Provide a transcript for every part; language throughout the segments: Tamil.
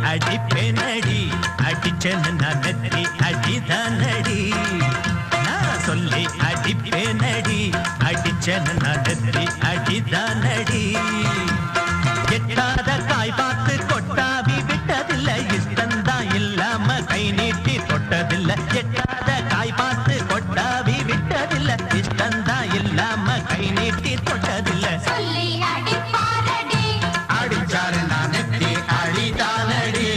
அடிப்பேனடி அடிச்சேன்னு நான் நெத்தி அடிதானடி நான் சொல்லி அடிப்பேனடி அடிச்சேன்னு நான் நெத்தி அடிதானடி எட்டாத காய் பார்த்து கொட்டாவி விட்டதில்லை இஷ்டந்தான் இல்லாம கை நீட்டி தொட்டதில்லை எட்டாத காய் பார்த்து கொட்டாவி விட்டதில்லை இஷ்டந்தான் இல்லாம கை நீட்டி தொட்டதில்லை அடிச்சாரு நான் நெத்தி அடிதானடி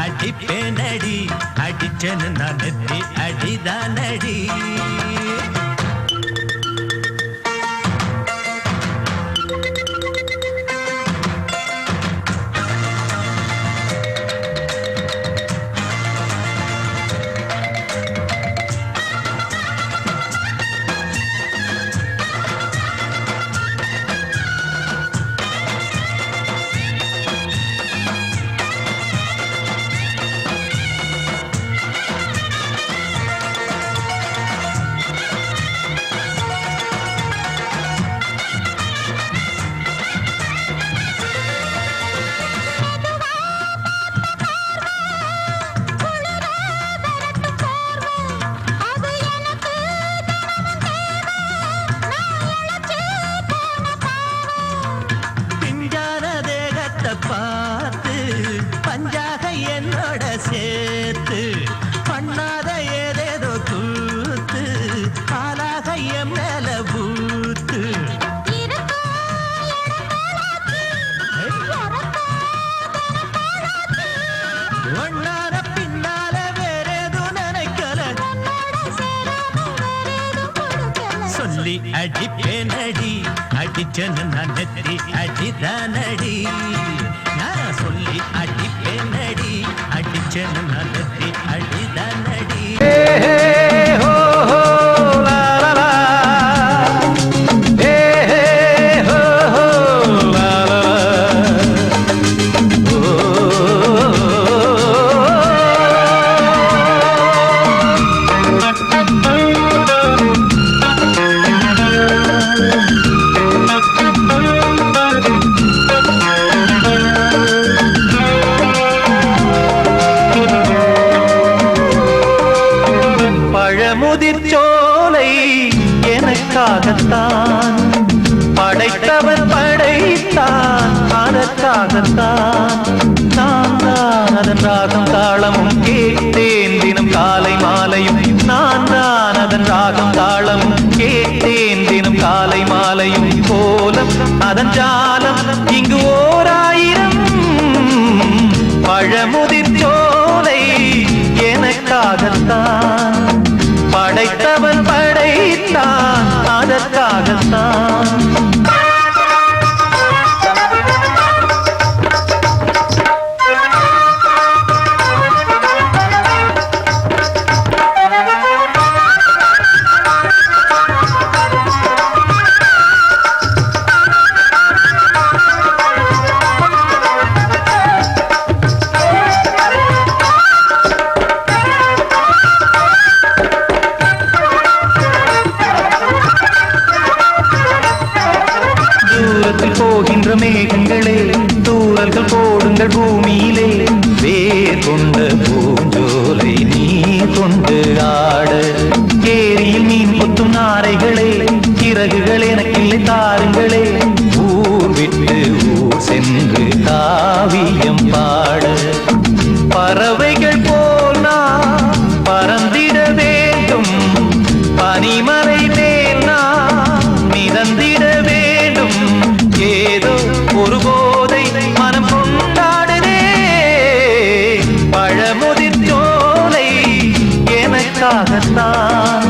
அடிப்பேனடி அடிச்சேன்னு நான் நெத்தி அடிதானடி பார்த்து பஞ்சாக என்னோட சேர்த்து பண்ணாத ஏதேதோ கூத்து ஆளாக என் மேல பூத்து ஒன்னார பின்னால வேறேதோ நினைக்கல சொல்லி அடிப்பேனடி அடிச்சேன்னு நான் நெத்தி அடிதானடி நான் சொல்லி அடிப்பேனடி அடிச்சேன்னு நான் நெத்தி அடிதானடி முதிர்ச்சோலை எனக்காகத்தான் படைத்தவன் படைத்தான் அதற்காகத்தான் நான் தான் அதன் ராகம் தாளமும் கேட்டேன் தினம் காலை மாலையும் நான் தான் அதன் ராகம் தாளமும் கேட்டேன் தினம் காலை மாலையும் கோலம் அதன் ஜாலம் இங்கு ஓராயிரம் பழமுதிர்ச்சோலை எனக்காகத்தான் படைத்தவன் படைத்தான் அதற்காகத்தான் கொண்ட பூஞ்சோலை நீ கொண்டு ஆட ஏரியில் மீன் கொத்தும் நாரைகளே சிறகுகள் எனக்கில்லை தாருங்களே ஊர் விட்டு ஊர் சென்று காவியம் பாட பறவைகள் போல் நான் பறந்திட வேண்டும் பனிமலை மேல் நான் மிதந்திட வேண்டும் ஏதோ ஒரு போதை மனம் கொண்டாடுதே பழமுதிர் சோலை எனக்காகத்தான்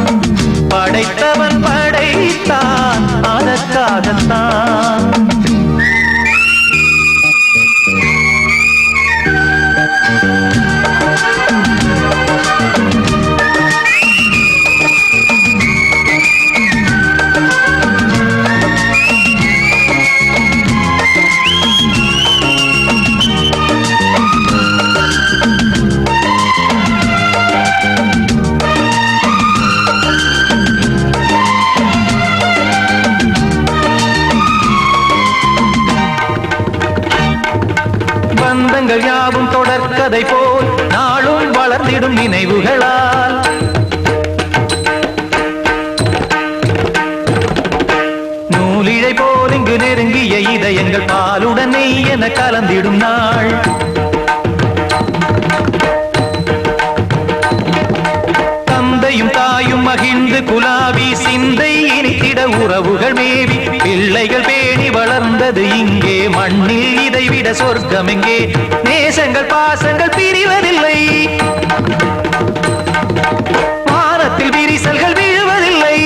படைத்தவன் படைத்தான் அதற்காகத்தான் பந்தங்கள் யாவும் தொடர்கதை போல் நாளும் வளர்ந்திடும் நினைவுகளால் நூலிழை போல் இங்கு நெருங்கிய இதயங்கள் பாலுடன் நெய் என கலந்திடும் நாள் தந்தையும் தாயும் மகிழ்ந்து குலாவி சிந்தை இனித்திட உறவுகள் மேவி பிள்ளைகள் பேணி வளர்ந்தது இங்கே மண்ணில் இதைவிட சொர்க்கம் எங்கே நேசங்கள் பாசங்கள் பிரிவதில்லை வானத்தில் விரிசல்கள் விழுவதில்லை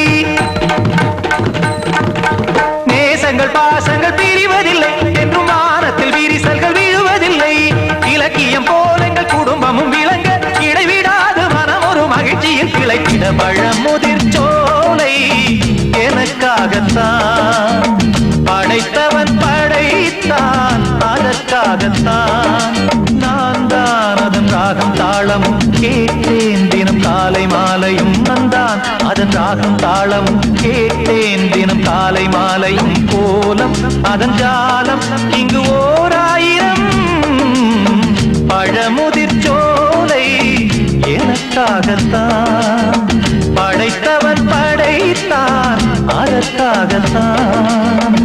நேசங்கள் பாசங்கள் பிரிவதில்லை என்றும் வானத்தில் விரிசல்கள் விழுவதில்லை இலக்கியம் போல எங்கள் குடும்பமும் விளங்க இடைவிடாது மனம் ஒரு மகிழ்ச்சியில் கிளைத்திட பழமுதிர் சோலை எனக்காகத்தான் படைத்தவன் படைத்தான் அதற்காகத்தான் நான் தான் அதன் ராகம் தாளமும் கேட்டேன் தினம் காலை மாலையும் நந்தான் அதன் ராகம் தாளமும் கேட்டேன் தினம் காலை மாலையும் கோலம் அதன் ஜாலம் இங்கு ஓர் ஆயிரம் பழமுதிர் சோலை எனக்காகத்தான் படைத்தவன் படைத்தான் அதற்காகத்தான்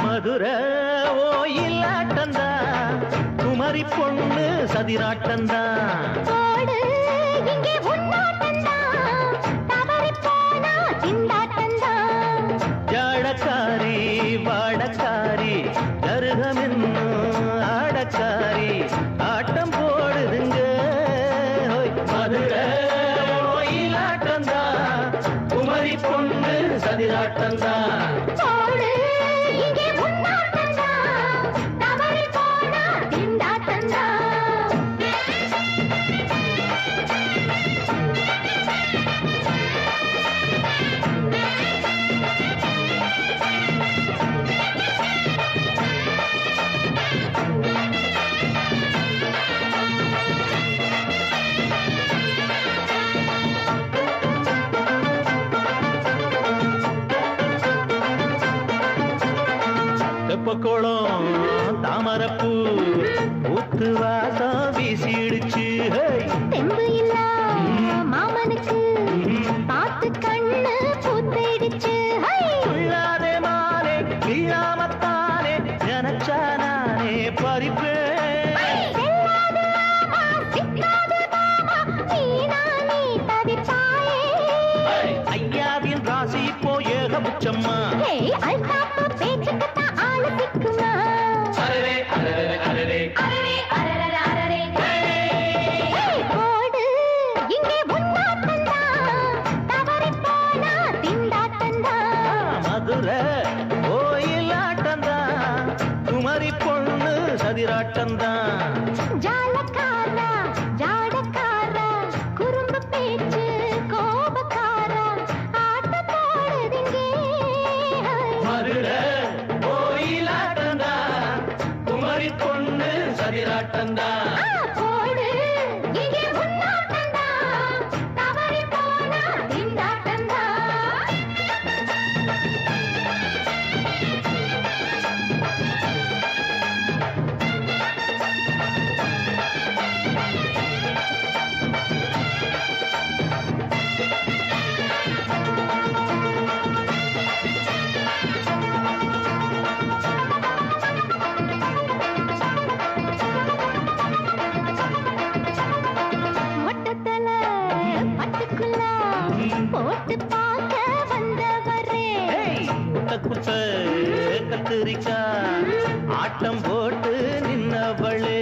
மதுரை ஓயிலாட்டந்தா குமரி பொண்ணு சதிராட்டந்தா ஜாடக்காரி வாடக்காரி கருகமென்னு ஆடக்காரி ஆட்டம் போடுதுங்க மதுரை ஓயிலாட்டந்தா குமரி பொண்ணு சதிராட்டந்தா தெப்பக்குளம் தாமரப்பூ ஊத்து வாசம் வீசிடுச்சு தெம்பு இல்ல மாமனுக்கு பார்த்து கண்ணு பூத்திடுச்சு உள்ளாதே மாலே இல்லாமத்தானே நினைச்சா நானே பறிப்பேன் ஐயாவின் ராசி இப்போ ஏகபட்சம்மா மதுரை ஓயிலாட்டந்தா குமரி பொண்ணு சதிராட்டந்தா ஜாலக்காரா ஜாடக்காரா குறும்பு பேச்சு கோபக்காரா சதிராட்டந்தான் போடு இங்கே உன்னாட்டந்தா தவறி போனா திண்டாட்டந்தா மொட்டத்தல பட்டுக்குள்ள போட்டு பார்க்க வந்தவரே குட்ட குட்ட கத்திரிக்கா ஆட்டம் போட்டு நின்னவளே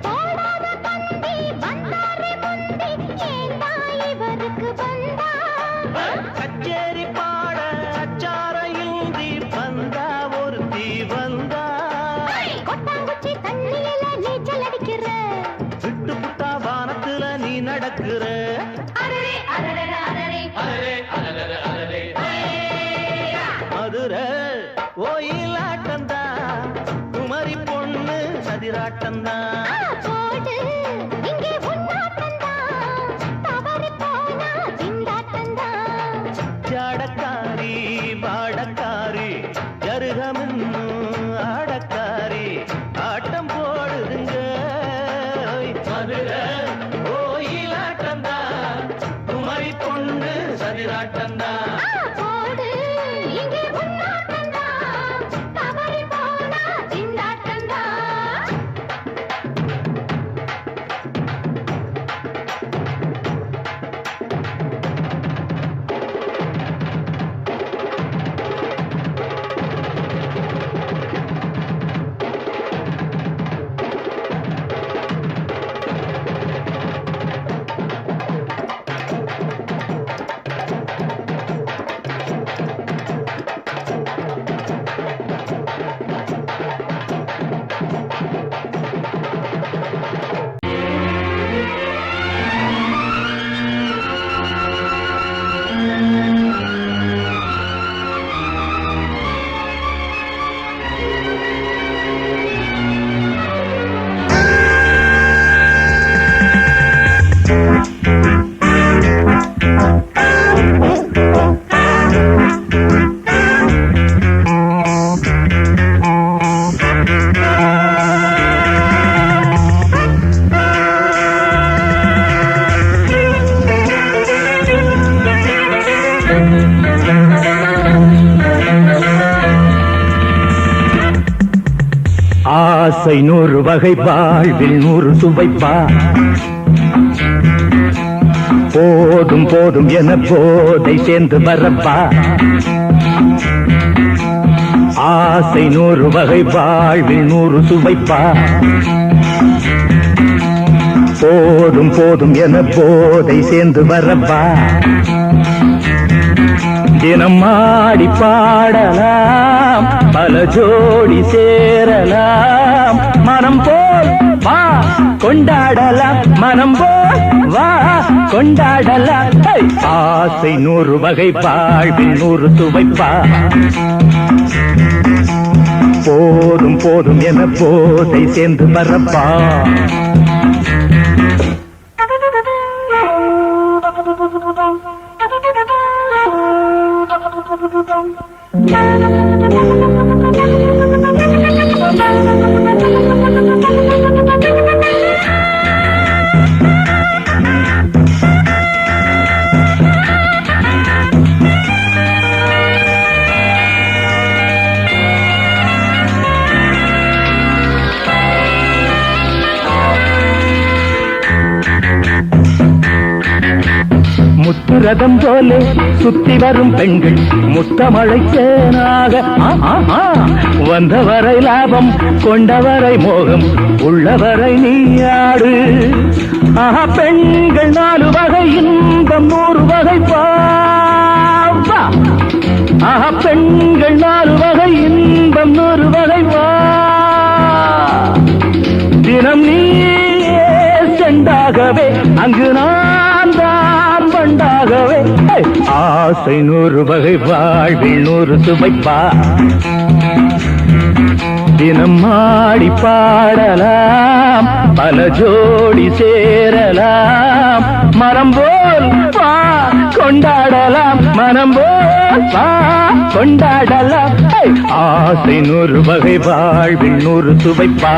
போடாத பந்தி வந்தாரே முந்தி ஏண்டா இவருக்கு வந்தா கச்சேரி பாட அச்சாரையுந்தி வந்தா ஒருத்தி வந்தா கொட்டாங்குச்சி தண்ணியில நீச்சல் அடிக்கிற விட்டு புட்டா வானத்துல நீ நடக்கிற அரரே அரரே அரரே மதுரை கோயிலாட்டந்தா குமரி பொண்ணு சதிராட்டந்தா போடு இங்கே உன்னாட்டந்தா தவறி போனா திண்டாட்டந்தா ஜாடக்காரி பாடக்காரி ஜருகமின்னு ஆடக்காரி ஆட்டம் போடுதுங்க மதுரை கோயிலாட்டந்தா குமரி பொண்ணு சதிராட்டந்தா போடு இங்கே உன்னாட்டந்தா தவறி போனா திண்டாட்டந்தா ஆசை 100 வகை வாழ்வில் 100 சுவைப்பா போதும் போதும் என போதை சேர்ந்து வரப்பா ஆசை 100 வகை வாழ்வில் 100 சுவைப்பா போதும் போதும் என போதை சேர்ந்து வரப்பா தினம் ஆடி பாடலாம் பல ஜோடி சேரலாம் மனம் போல் வா கொண்டாடலாம் மனம் போல் வா கொண்டாடலாம் ஆசை 100 வகை வாழ்வில் 100 சுவைப்பா போதும் போதும் என போதை சேர்ந்து வரப்பா முத்துரதம் போலே சுத்தி வரும் பெண்கள் முத்தமழை தேனாக வந்தவரை லாபம் கொண்டவரை மோகம் உள்ளவரை நீயாடு ஆஹா பெண்கள் 4 வகை இன்பம் 100 வகை பாவா ஆஹா பெண்கள் 4 வகை இன்பம் 100 வகை வா தினம் நீ செண்டாகவே அங்கு நான் தான் வண்டாகவே ஆசை 100 வகை வாழ்வில் 100 சுவைப்பா தினம் ஆடி பாடலாம் பல ஜோடி சேரலாம் மரம் போல் வா கொண்டாடலாம் மனம் போல் வா கொண்டாடலாம் ஆசை நூறு வகை வாழ்வின் நூறு சுவைப்பா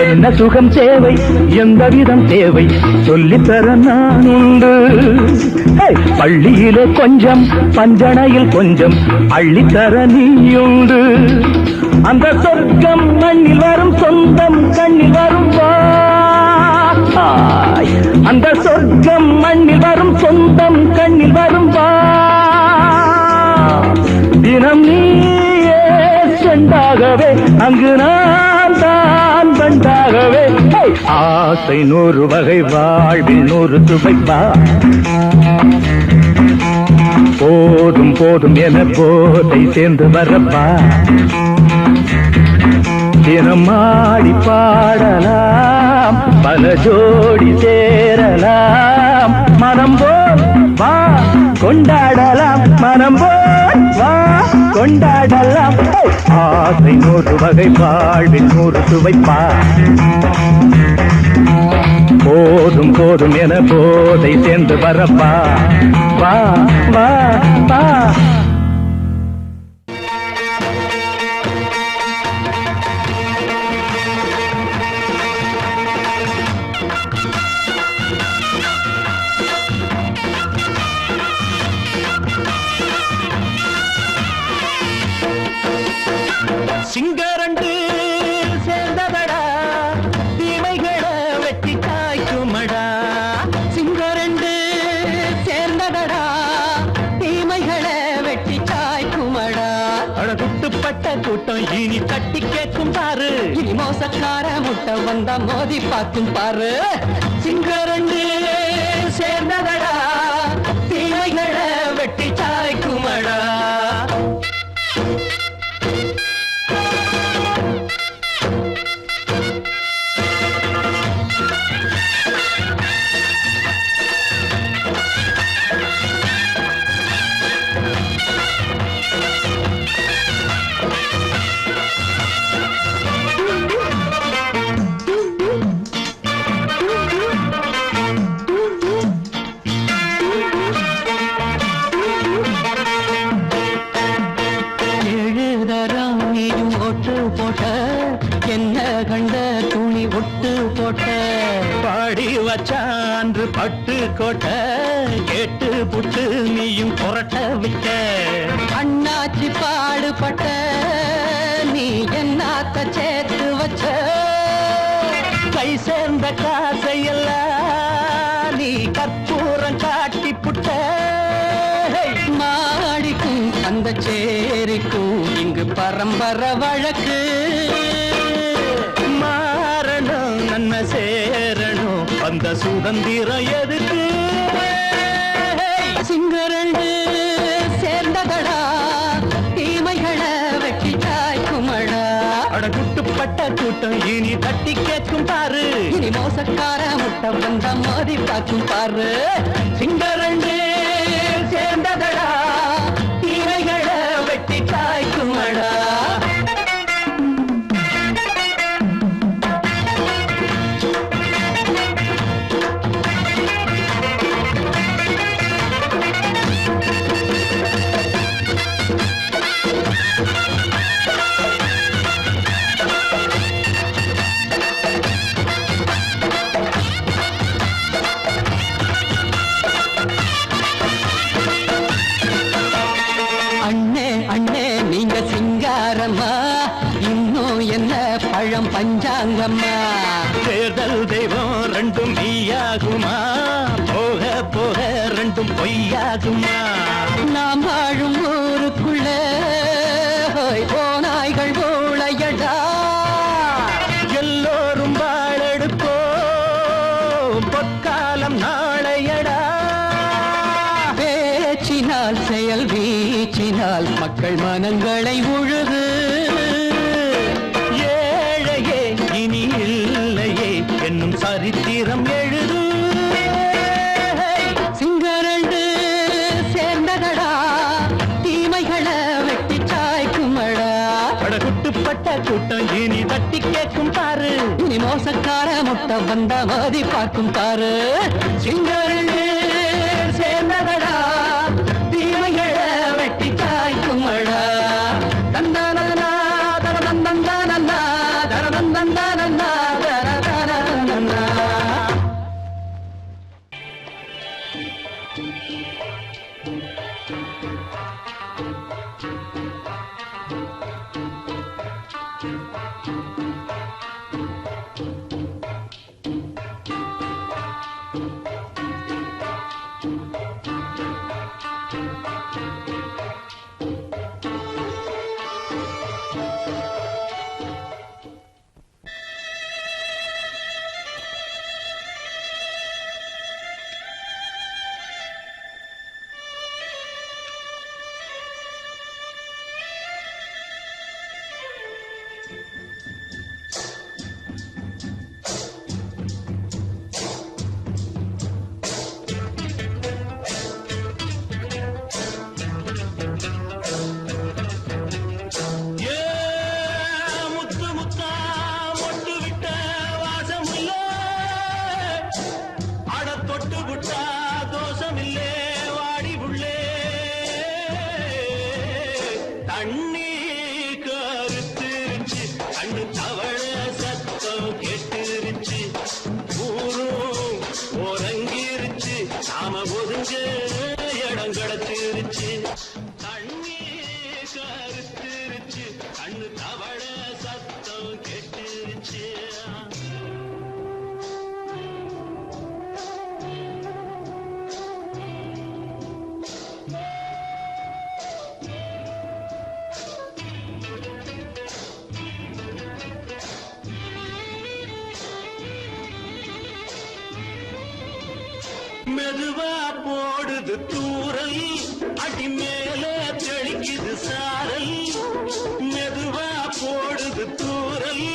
என்ன சுகம் தேவை எந்த விதம் தேவை சொல்லித்தர நான் உண்டு பள்ளியிலே கொஞ்சம் பஞ்சனையில் கொஞ்சம் அள்ளித்தர நீயுண்டு அந்த சொர்க்கம் மண்ணில் வரும் சொந்தம் கண்ணில் வரும் வா அந்த சொர்க்கம் மண்ணில் வரும் சொந்தம் கண்ணில் வரும் வா தினம் நீயே செண்டாகவே அங்கு நான் தான் பண்டாகவே ஆசை நூறு வகை வாழ்வில் நூறு சுவைப்பா போதும் போதும் என போதை சேர்ந்து வரப்பா தினம் ஆடி பாடலாம் பல ஜோடி சேரலாம் மனம் போல் வா கொண்டாடலாம் மனம் போல் வா கொண்டாடலாம் ஆசை நூறு வகை வாழ்வில் நூறு சுவைப்பா போதும் போதும் என போதை சேர்ந்து வரப்பா வா வா வா சிங்கரண்டு சேர்ந்ததடா தீமைகளை வெட்டி காய்க்குமடா சிங்கரண்டு சேர்ந்ததடா தீமைகளை வெட்டி காய்க்குமடா அழகுட்டுப்பட்ட கூட்டம் இனி தட்டி கேட்கும் பாரு இனி மோசக்கார முட்டை வந்தா மோதி பார்க்கும் பாரு சிங்கரண்டு சேர்ந்ததடா தீமைகளை வெட்டி காய்க்குமடா சான்று பட்டு கோட்ட கேட்டு புட்டு நீயும் புரட்ட விட்ட அண்ணாச்சி பாடுபட்ட நீ என்னாத்த சேர்த்து வச்ச கை சேர்ந்த காசையெல்லாம் நீ கற்பூரம் காட்டி புட்ட மாடிக்கும் அந்த சேரிக்கும் இங்கு பரம்பரை வழக்கு மாறணும் நன்மை சேரணும் அந்த சுதந்திரம் எதுக்கு சிங்கரண்டு சேர்ந்ததடா தீமைகளை வெட்டி காய்க்குமடா அடகுட்டுப்பட்ட கூட்டம் இனி தட்டி கேட்கும் பாரு இனி மோசக்கார முட்டை வந்த மோதி பார்க்கும் பாரு சிங்கரண்டு சேர்ந்ததடா தீமைகளை வெட்டி காய்க்குமடா பழம் பஞ்சாங்கம்மா தேர்தல் தெய்வம் ரெண்டும் மெய்யாகுமா போக போக ரெண்டும் பொய்யாகுமா நாம் வாழும் ஊரு ஊருக்குள்ள ஓநாய்கள் ஊழையடா. எல்லோரும் வாழெடுப்போம் பொற்காலம் நாளையடா. பேச்சினால் செயல் வீச்சினால் மக்கள் மனங்களை உழுது. ஏழையே இனி இல்லையே என்னும் சரித்திரம் எழுது. சிங்கரண்டு சேர்ந்ததடா தீமைகளை வெட்டி சாய்க்குமடா. படகுட்டுப்பட்ட கூட்டம் இனி தட்டி கேட்கும் பாரு. இனி மோசக்கார முட்டை வந்த மதி பார்க்கும் பாரு. சிங்கரண்டு சேர்ந்ததடா தீமைகளை வெட்டி சாய்க்குமடா. தந்தானந்தா தரதந்தந்தானந்தா தரதந்தந்தானந்தா தரதந்தந்தா. மெதுவா போடுது தூரல் அடி மேலே தெளிக்குது சாரல். மெதுவா போடுது தூரல்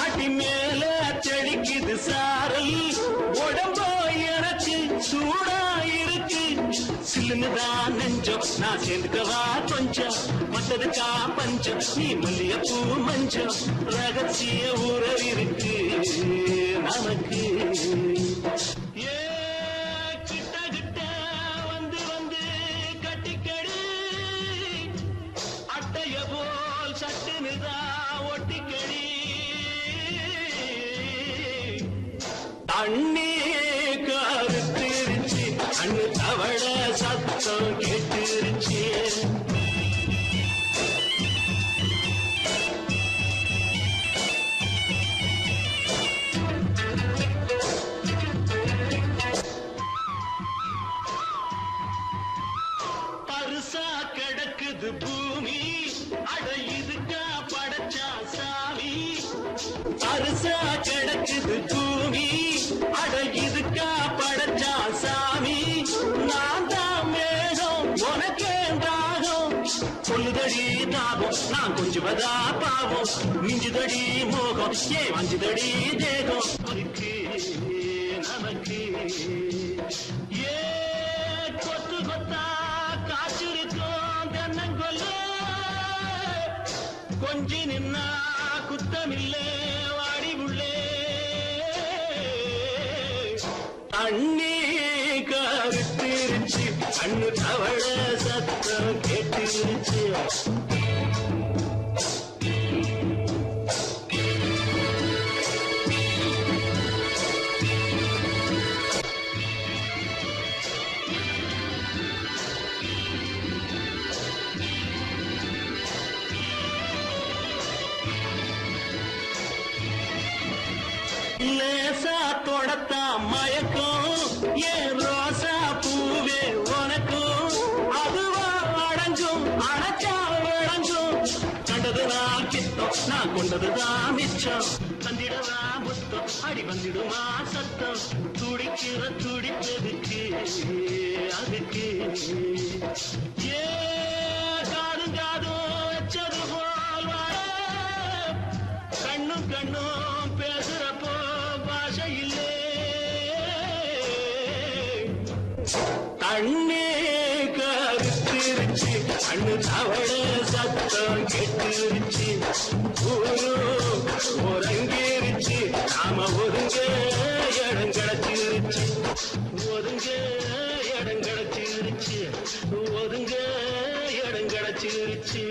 அடி மேலே தெளிக்குது சாரல். உடம்போ எனக்கு சூடா இருக்கு சில்லுதான் நெஞ்சம் நான் சேர்ந்துக்கவா கொஞ்சம் மத்ததுக்கா பஞ்சம் நீ மல்லியப்பூ மஞ்சம் ரகசிய உறவு இருக்கு நமக்கு. தண்ணி கருத்திருச்சு அண்ணு தவள சத்தம் கேட்டுருச்சு. பருசா கிடக்குது பூமி அட இதுக்கா படைச்சா சாமி. பருசா கிடக்குது பூமி அட இதுக்கா படைச்சா சாமி. நான் தான் மேகம் உனக்கே தாகம் சொல்லுதடி தாகம் நான் கொஞ்சுவதா பாவம். மிஞ்சுதடி மோகம் ஏ வஞ்சுதடி தேகம் இருக்கு நமக்கு. ஏ கொத்து கொத்தா காற்றிருக்கும் தென்னங்கொல்ல கொஞ்சி நின்னா குத்தமில்லை வாடி உள்ளே. தண்ணி கருத்திருச்சு கண்ணு தவள சத்தம் கேட்டுருச்சு. லேசா தொடத்தா மயக்கம் ஏன் ரோசா பூவே உனக்கும் அதுவா அடைஞ்சும் அடைச்ச நான் கொண்டதுதான் மிச்சம் தந்திடவா முத்தம் அடி வந்திடுமா சத்தம் துடிக்கிற துடிப்பதுக்கு அதுக்கு ஏ காதும் காதும் வச்சது போல் வர கண்ணும் கண்ணும் பேசுறப்போ பாஷை இல்லே தண்ணே கருத்திருச்சு கண்ணு தவள சத்தம் கெட்டுருச்சு ஒருங்கிருச்சு நாம ஒருங்க இடம் கிடைச்சிருச்சு ஒருங்க இடம் கிடைச்சிருச்சு ஒருங்க இடம் கிடைச்சிருச்சு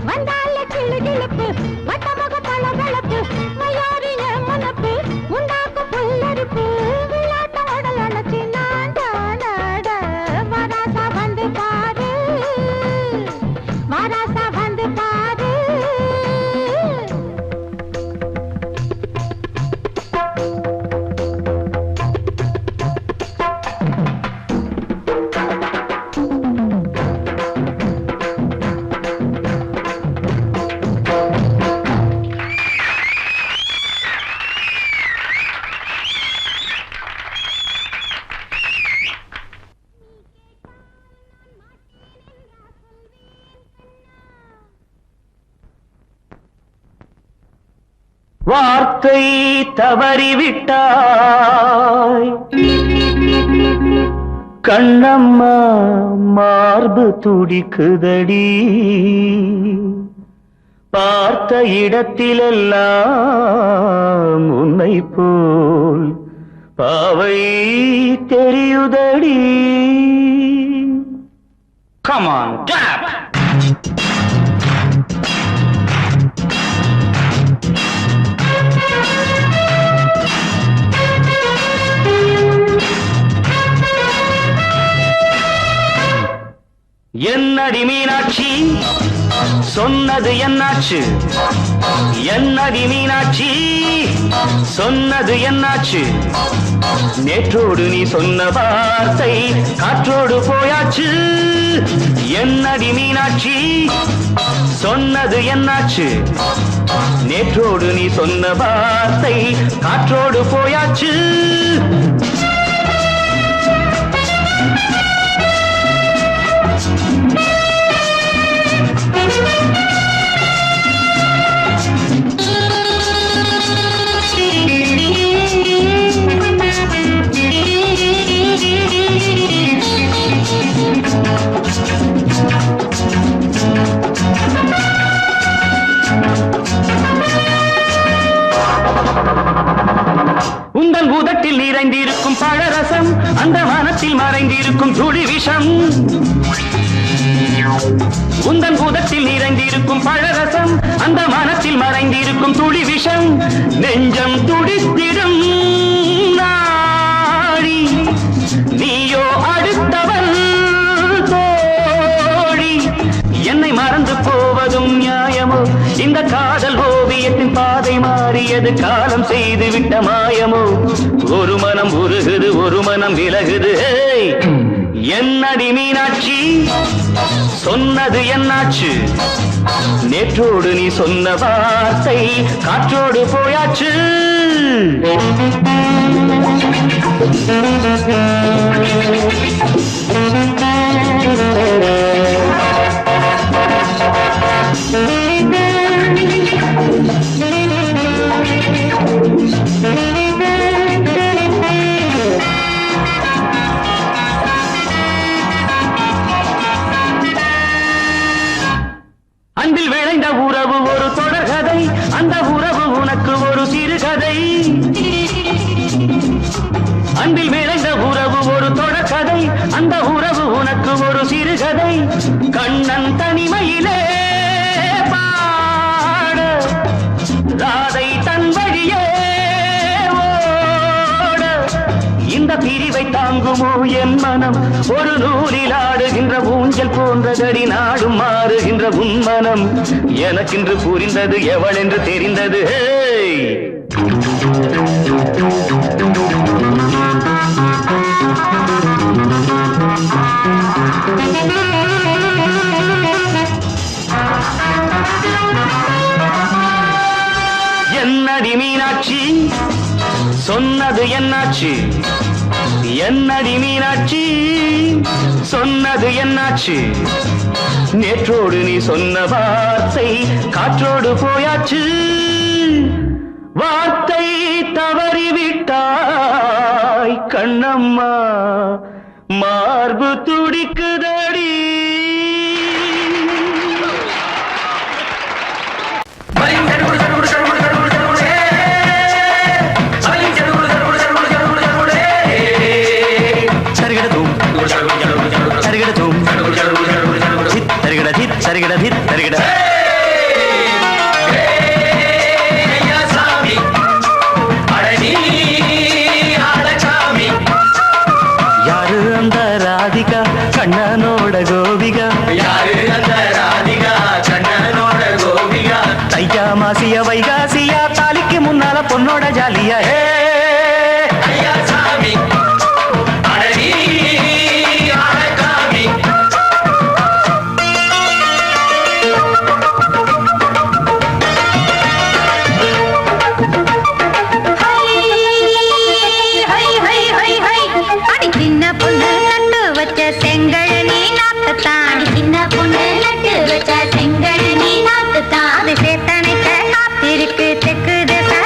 வந்தால கிளு கிளப்பு வட்டமுக பளபளப்பு வார்த்தை தவறிவிட்டாய் கண்ணம்மா மார்பு துடிக்குதடி பார்த்த இடத்திலெல்லாம் உன்னை போல் பாவை தெரியுதடி. Come on, clap! என்னடி மீனாட்சி சொன்னது என்னாச்சு? என்னடி மீனாட்சி சொன்னது என்னாச்சு? நேற்றோடு நீ சொன்ன வார்த்தை காற்றோடு போயாச்சு. என்னடி மீனாட்சி சொன்னது என்னாச்சு? நேற்றோடு நீ சொன்ன வார்த்தை காற்றோடு போயாச்சு. உந்தன் உதட்டில் நிறைந்திருக்கும் பழரசம் அந்த மனத்தில் மறைந்திருக்கும் துளி விஷம். உந்தன் உதட்டில் நிறைந்திருக்கும் பழரசம் அந்த மனத்தில் மறைந்திருக்கும் துளி விஷம். நெஞ்சம் துடித்திடும் நாடி நீயோ அடுத்தவன் தோழி. என்னை மறந்து போவதும் நியாயமோ? இந்த காதல் ஓவியத்தின் பாதை மாறியது காலம் செய்து விட்ட மாயமோ? ஒரு மனம் உருகுது ஒரு மனம் விலகுது. என்னடி மீனாட்சி சொன்னது என்னாச்சு? நேற்றோடு நீ சொன்ன வார்த்தை காற்றோடு போயாச்சு. அன்பில் விளைந்த உறவு ஒரு தொடர்கதை, அந்த உறவு உனக்கு ஒரு சிறுகதை. அன்பில் விளைந்த உறவு ஒரு தொடர்கதை, அந்த உறவு உனக்கு ஒரு சிறுகதை. கண்ணன் தனிமையிலே பாட ராதை தன் வழியே ஓட. இந்த பிரிவை தாங்குமோ என் மனம்? ஒரு நூலில் ஆடுகின்ற ஊஞ்சல் போன்றதடி நாடும் மாறுகின்ற உன்மனம். எனக்கென்று புரிந்தது எவள் என்று தெரிந்தது. என்னடி மீனாட்சி சொன்னது என்னாச்சு? என்னடி மீனாட்சி சொன்னது என்னாச்சு? நேற்றோடு நீ சொன்ன வார்த்தை காற்றோடு போயாச்சு. வார்த்தை தவறிவிட்டாய் கண்ணம்மா மார்பு துடிக்குதடி. யாரு அந்த ராதிகா கண்ணனோட கோபிகா? யாரு அந்த ராதிகா கண்ணனோட கோபிகா? தையா மாசிய வைகாசியா தாலிக்கு முன்னால பொண்ணோட ஜாலியா. செங்கழனி நாக்குத்தான் அது சேத்தனைக்க காத்திருக்கு தெற்கு திசை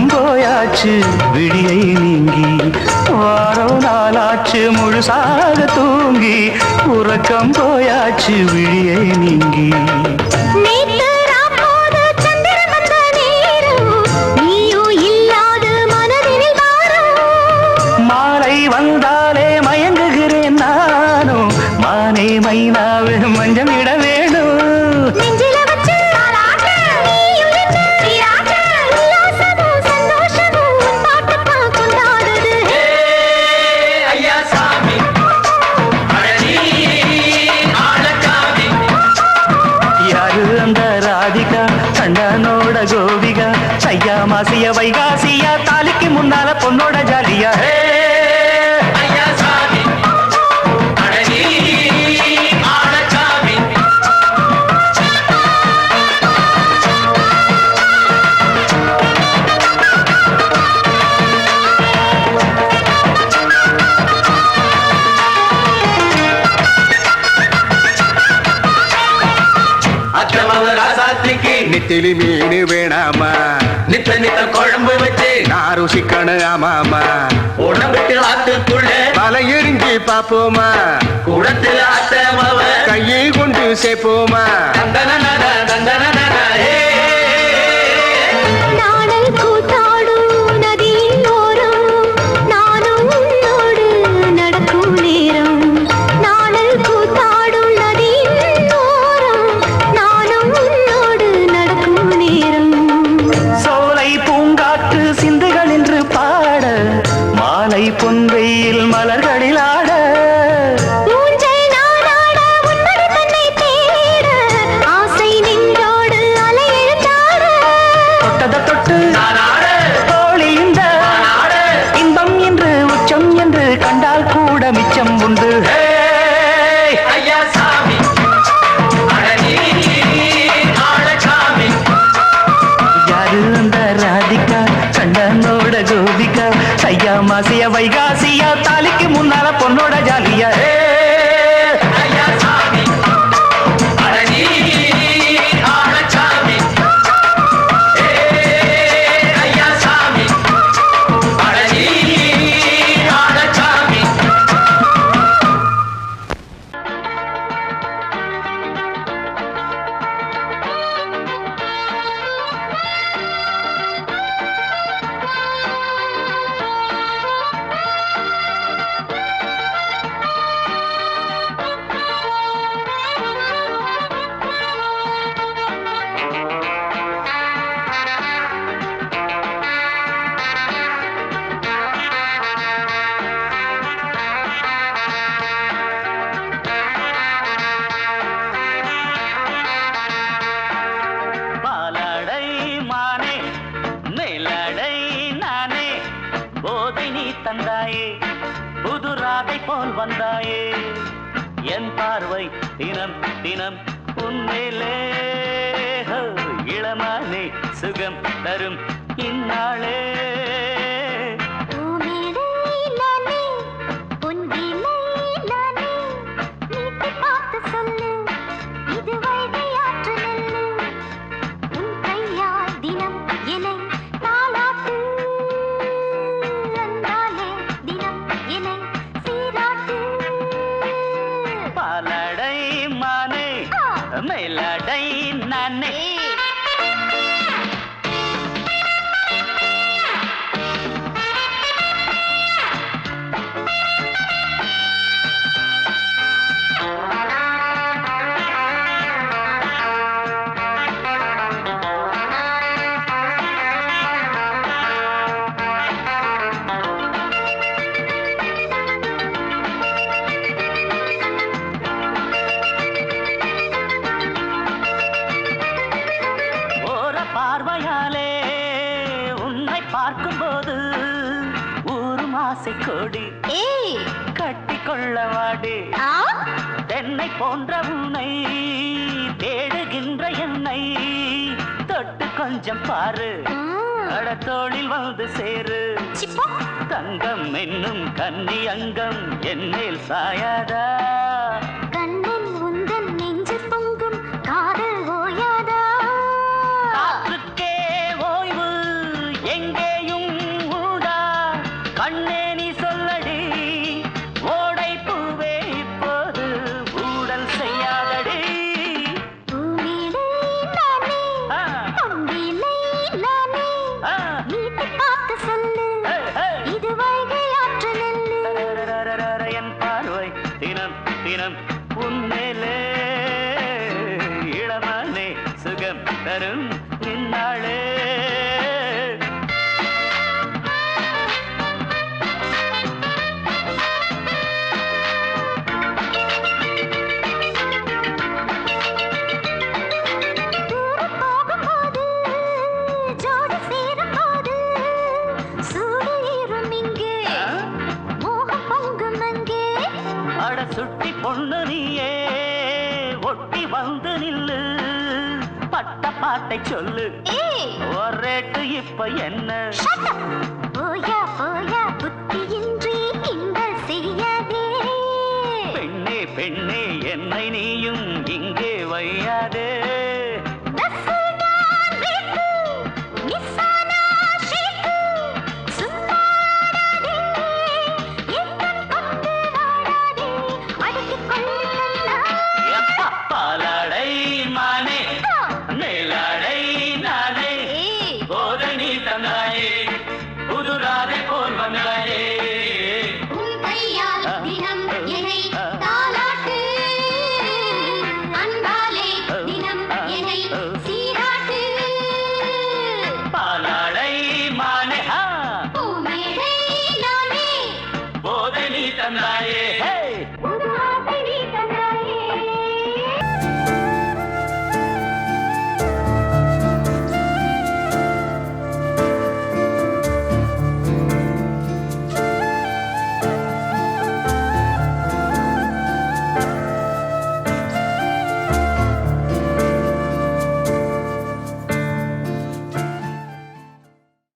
உறக்கம் போயாச்சு விழியை நீங்கி வாரம் நாளாச்சு முழுசாக தூங்கி உறக்கம் போயாச்சு விழியை நீங்கி நேத்து ராப்போது சந்திரன் வந்த நேரம் நீயும் இல்லாத மனதினில் வாரம் மாலை வந்தாலே மயங்குகிறேன் நானும் மானே மைனாவே மஞ்சம் இட வேணும் நெஞ்சில வச்சு தாலாட்டு நீயும் நின்னு நீராட்டு உல்லாசமும் சந்தோஷமும் உன் பாட்டுப்பா கொண்டாடுது ஐயா சாமி அழகி ஆளக்காமி யாரு அந்த ராதிகா கண்டனோட கோபிகா சையா மாசிய வைகாசியா தாலிக்கு முன்னால பொண்ணோட ஜாலியா ஐயா சாமி அழகி ஆளக்காமி அச்சமவ ராசாத்திக்கு நெத்திலி மீன் வேணாமா நித்த நித்த குழம்பு வச்சு நான் ருசிக்கணும் ஆமாமா உடம்புக்கு ஆத்துக்குள்ள பல எரிஞ்சு பாப்போமா குடத்துல அத்தமவ கையை கொண்டு சேர்ப்போமா தந்தனனன தந்தனனன நாடல் கூத்தாடும் நதியின் ஓரம் நானும் உன்னோடு நடக்கும் நேரம் நாடல் கூத்தாடும் நதியின் ஓரம் நானும் உன்னோடு நடக்கும் நேரம் சோலை பூங்காற்று சிந்துகள் என்று பாட மாலை பொன்வெயில் மலர்களில் ஆட ஊஞ்சல் நானாட உன்மடி தன்னை தேட ஆசை நின்றோடு அலை எழுந்தாட தொட்டத தொட்டு நானாட தோழி இந்த நானாட இன்பம் என்று உச்சம் என்று கண்டால் கூட மிச்சம் உண்டு ஐயா சாமி அழகி ஆளக்காமி யாரு அந்த ராதிகா கண்டனோட கோபிகா சையா மாசிய வைகாசியா தாலிக்கு முன்னால பொண்ணோட ஜாலியா ஐயா சாமி அழகி ஆளக்காமி ஐயா சாமி அழகி ஆளக்காமி பாலாடை மானே மேலாடை நானே போதை நீ தந்தாயே புது ராதை போல் வந்தாயே என் பார்வை தினம் தினம் உன்மேலே ஹோ, இளமானே சுகம் தரும் இந்நாளே பூமேடை நானே உன் வீணை நானே நீட்டி பார்த்து சொல்லு இது வைகை ஆற்று நெல்லு உன் கையால் தினம் என்னை தாலாட்டு அந்தாலே தினம் என்னை சீராட்டு பாலாடை மானே மேலாடை நானே ஓர பார்வையாலே உன்னை பார்க்கும்போது ஊரும் ஆசை கொடி ஏய் கட்டி கொள்ள வாடி ஆ தென்னை போன்ற உன்னை தேடுகின்ற என்னை தொட்டு கொஞ்சம் பாரு கடத்தோளில் வந்து சேரு சிப்பா தங்கம் என்னும் கன்னி அங்கம் என்னேல் சாயாதா கண்ணில் உந்தன் நெஞ்சு பொங்கும் காதல் ஓயாதா காற்றுக்கே ஓய்வு எங்கே ரேட்டை சொல்லு ஏய் ஒரு ரேட்டு இப்ப என்ன shut up.